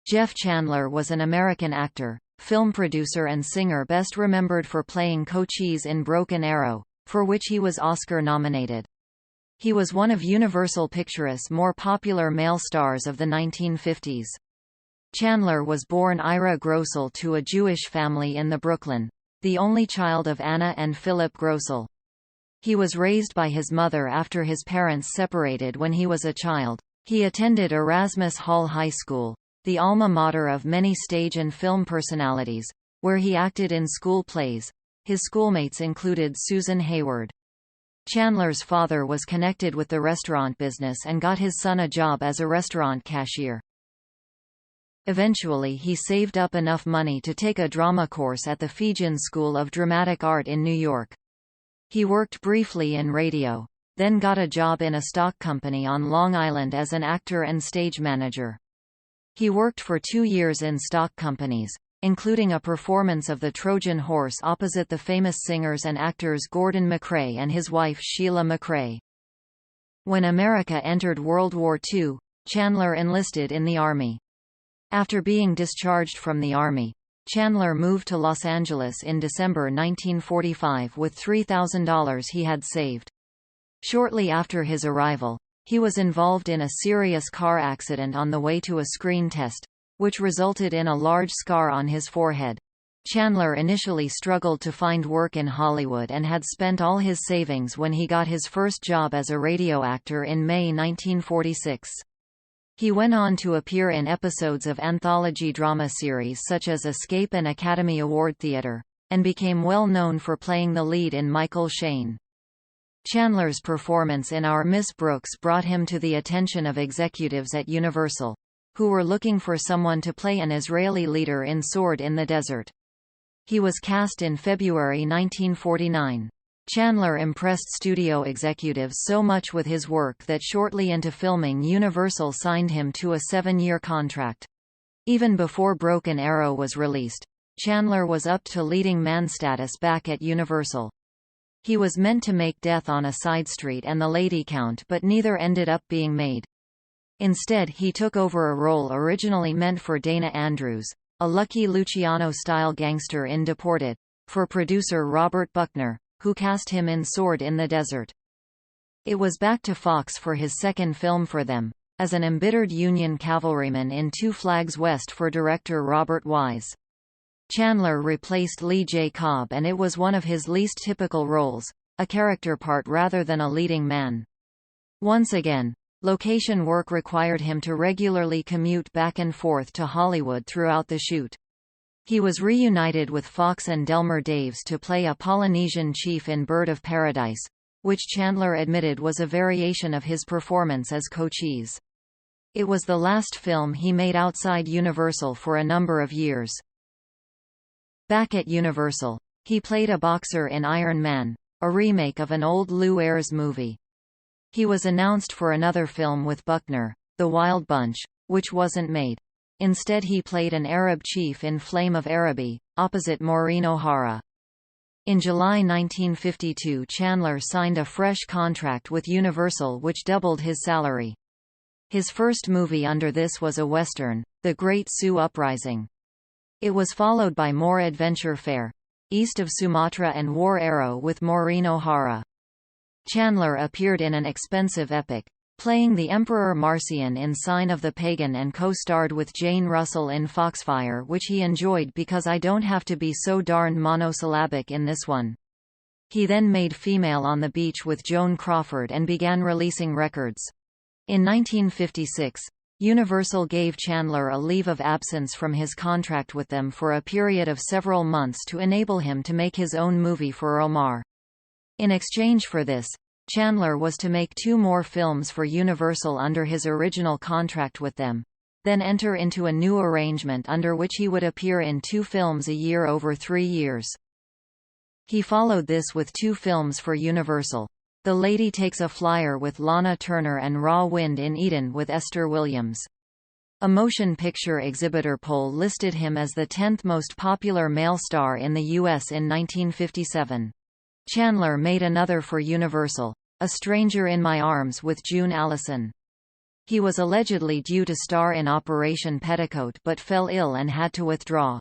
Jeff Chandler was an American actor, film producer and singer best remembered for playing Cochise in Broken Arrow, for which he was Oscar-nominated. He was one of Universal Pictures' more popular male stars of the 1950s. Chandler was born Ira Grossel to a Jewish family in the Brooklyn, the only child of Anna and Phillip Grossel. He was raised by his mother after his parents separated when he was a child. He attended Erasmus Hall High School, the alma mater of many stage and film personalities, where he acted in school plays. His schoolmates included Susan Hayward. Chandler's father was connected with the restaurant business and got his son a job as a restaurant cashier. Eventually he saved up enough money to take a drama course at the Fijian School of Dramatic Art in New York. He worked briefly in radio, then got a job in a stock company on Long Island as an actor and stage manager. He worked for 2 years in stock companies, including a performance of The Trojan Horse opposite the famous singers and actors Gordon MacRae and his wife Sheila MacRae. When America entered World War II, Chandler enlisted in the Army. After being discharged from the Army, Chandler moved to Los Angeles in December 1945 with $3,000 he had saved. Shortly after his arrival, he was involved in a serious car accident on the way to a screen test, which resulted in a large scar on his forehead. Chandler initially struggled to find work in Hollywood and had spent all his savings when he got his first job as a radio actor in May 1946. He went on to appear in episodes of anthology drama series such as Escape and Academy Award Theater, and became well known for playing the lead in Michael Shayne. Chandler's performance in Our Miss Brooks brought him to the attention of executives at Universal, who were looking for someone to play an Israeli leader in Sword in the Desert. He was cast in February 1949. Chandler impressed studio executives so much with his work that shortly into filming Universal signed him to a 7-year contract. Even before Broken Arrow was released, Chandler was up to leading man status back at Universal. He was meant to make Death on a Side Street and The Lady Count, but neither ended up being made. Instead he took over a role originally meant for Dana Andrews, a Lucky Luciano-style gangster in Deported, for producer Robert Buckner, who cast him in Sword in the Desert. It was back to Fox for his second film for them, as an embittered Union cavalryman in Two Flags West for director Robert Wise. Chandler replaced Lee J. Cobb and it was one of his least typical roles, a character part rather than a leading man. Once again, location work required him to regularly commute back and forth to Hollywood throughout the shoot. He was reunited with Fox and Delmer Daves to play a Polynesian chief in Bird of Paradise, which Chandler admitted was a variation of his performance as Cochise. It was the last film he made outside Universal for a number of years. Back at Universal, he played a boxer in Iron Man, a remake of an old Lew Ayres movie. He was announced for another film with Buckner, The Wild Bunch, which wasn't made. Instead he played an Arab chief in Flame of Araby, opposite Maureen O'Hara. In July 1952 Chandler signed a fresh contract with Universal which doubled his salary. His first movie under this was a Western, The Great Sioux Uprising. It was followed by More Adventure Fare, East of Sumatra and War Arrow with Maureen O'Hara. Chandler appeared in an expensive epic, playing the Emperor Marcion in Sign of the Pagan and co-starred with Jane Russell in Foxfire, which he enjoyed because I don't have to be so darned monosyllabic in this one. He then made Female on the Beach with Joan Crawford and began releasing records. In 1956, Universal gave Chandler a leave of absence from his contract with them for a period of several months to enable him to make his own movie for Omar. In exchange for this, Chandler was to make 2 more films for Universal under his original contract with them, then enter into a new arrangement under which he would appear in 2 films a year over 3 years. He followed this with 2 films for Universal, The Lady Takes a Flyer with Lana Turner and Raw Wind in Eden with Esther Williams. A motion picture exhibitor poll listed him as the 10th most popular male star in the U.S. in 1957. Chandler made another for Universal, A Stranger in My Arms with June Allison. He was allegedly due to star in Operation Petticoat but fell ill and had to withdraw.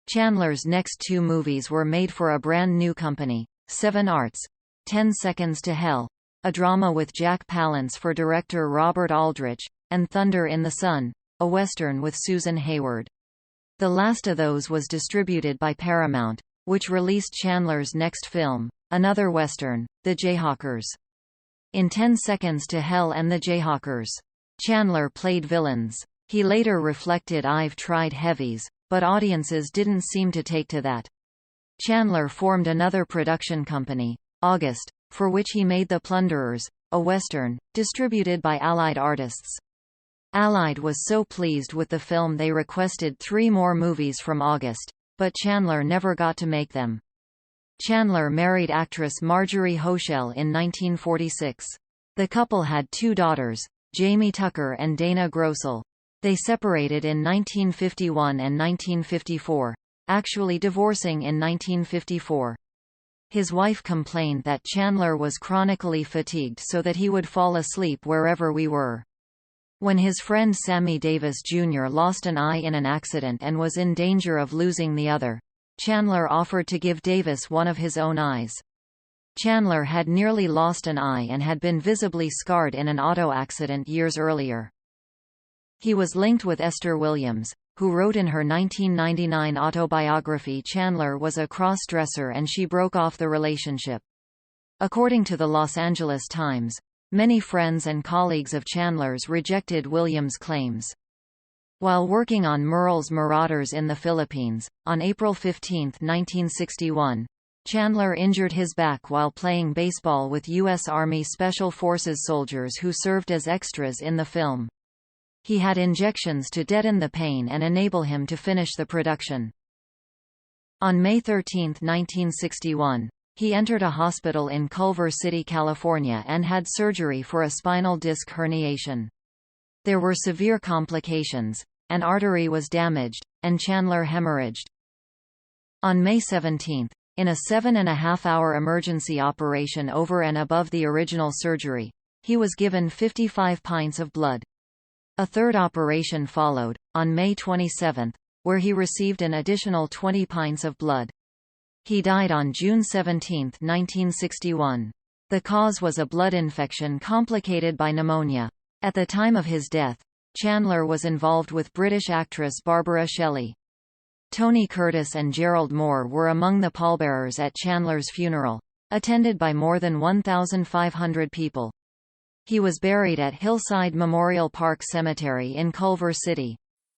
Chandler's next two movies were made for a brand new company, Seven Arts. 10 Seconds to Hell, a drama with Jack Palance for director Robert Aldrich, and Thunder in the Sun, a western with Susan Hayward. The last of those was distributed by Paramount, which released Chandler's next film, another western, The Jayhawkers. In 10 Seconds to Hell and The Jayhawkers, Chandler played villains. He later reflected, "I've tried heavies, but audiences didn't seem to take to that." Chandler formed another production company, August, for which he made The Plunderers, a western, distributed by Allied Artists. Allied was so pleased with the film they requested 3 more movies from August, but Chandler never got to make them. Chandler married actress Marjorie Hochel in 1946. The couple had 2 daughters, Jamie Tucker and Dana Grossel. They separated in 1951 and 1954, actually divorcing in 1954. His wife complained that Chandler was chronically fatigued so that he would fall asleep wherever we were. When his friend Sammy Davis Jr. lost an eye in an accident and was in danger of losing the other, Chandler offered to give Davis one of his own eyes. Chandler had nearly lost an eye and had been visibly scarred in an auto accident years earlier. He was linked with Esther Williams, who wrote in her 1999 autobiography Chandler was a cross-dresser and she broke off the relationship. According to the Los Angeles Times, many friends and colleagues of Chandler's rejected Williams' claims. While working on Merle's Marauders in the Philippines, on April 15, 1961, Chandler injured his back while playing baseball with U.S. Army Special Forces soldiers who served as extras in the film. He had injections to deaden the pain and enable him to finish the production. On May 13, 1961, he entered a hospital in Culver City, California and had surgery for a spinal disc herniation. There were severe complications, an artery was damaged, and Chandler hemorrhaged. On May 17, in a 7.5-hour emergency operation over and above the original surgery, he was given 55 pints of blood. A third operation followed, on May 27, where he received an additional 20 pints of blood. He died on June 17, 1961. The cause was a blood infection complicated by pneumonia. At the time of his death, Chandler was involved with British actress Barbara Shelley. Tony Curtis and Gerald Moore were among the pallbearers at Chandler's funeral, attended by more than 1,500 people. He was buried at Hillside Memorial Park Cemetery in Culver City.